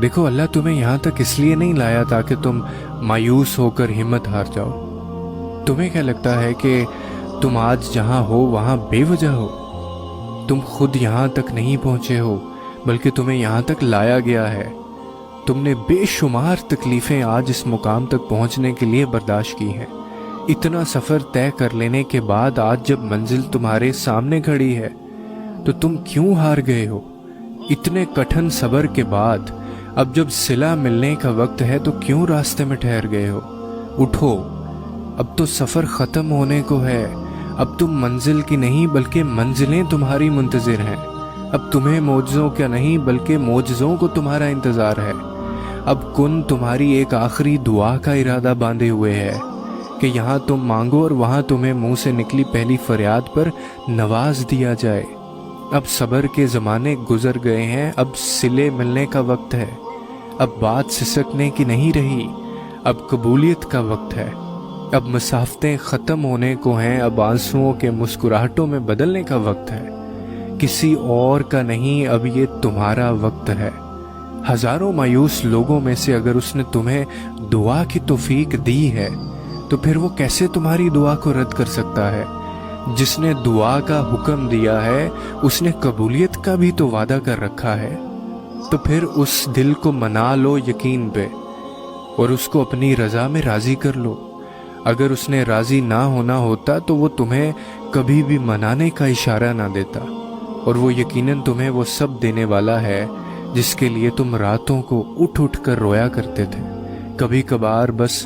دیکھو اللہ تمہیں یہاں تک اس لیے نہیں لایا تاکہ تم مایوس ہو کر ہمت ہار جاؤ۔ تمہیں کیا لگتا ہے کہ تم آج جہاں ہو وہاں بے وجہ ہو؟ تم خود یہاں تک نہیں پہنچے ہو بلکہ تمہیں یہاں تک لایا گیا ہے۔ تم نے بے شمار تکلیفیں آج اس مقام تک پہنچنے کے لیے برداشت کی ہیں۔ اتنا سفر طے کر لینے کے بعد آج جب منزل تمہارے سامنے کھڑی ہے تو تم کیوں ہار گئے ہو؟ اتنے کٹھن صبر کے بعد اب جب صلہ ملنے کا وقت ہے تو کیوں راستے میں ٹھہر گئے ہو؟ اٹھو، اب تو سفر ختم ہونے کو ہے۔ اب تم منزل کی نہیں بلکہ منزلیں تمہاری منتظر ہیں۔ اب تمہیں معجزوں کا نہیں بلکہ معجزوں کو تمہارا انتظار ہے۔ اب کن تمہاری ایک آخری دعا کا ارادہ باندھے ہوئے ہے کہ یہاں تم مانگو اور وہاں تمہیں منہ سے نکلی پہلی فریاد پر نواز دیا جائے۔ اب صبر کے زمانے گزر گئے ہیں، اب صلے ملنے کا وقت ہے۔ اب بات سسکنے کی نہیں رہی، اب قبولیت کا وقت ہے۔ اب مسافتیں ختم ہونے کو ہیں، اب آنسوؤں کے مسکراہٹوں میں بدلنے کا وقت ہے۔ کسی اور کا نہیں، اب یہ تمہارا وقت ہے۔ ہزاروں مایوس لوگوں میں سے اگر اس نے تمہیں دعا کی توفیق دی ہے تو پھر وہ کیسے تمہاری دعا کو رد کر سکتا ہے؟ جس نے دعا کا حکم دیا ہے اس نے قبولیت کا بھی تو وعدہ کر رکھا ہے۔ تو پھر اس دل کو منا لو یقین پہ اور اس کو اپنی رضا میں راضی کر لو۔ اگر اس نے راضی نہ ہونا ہوتا تو وہ تمہیں کبھی بھی منانے کا اشارہ نہ دیتا، اور وہ یقیناً تمہیں وہ سب دینے والا ہے جس کے لیے تم راتوں کو اٹھ اٹھ کر رویا کرتے تھے۔ کبھی کبھار بس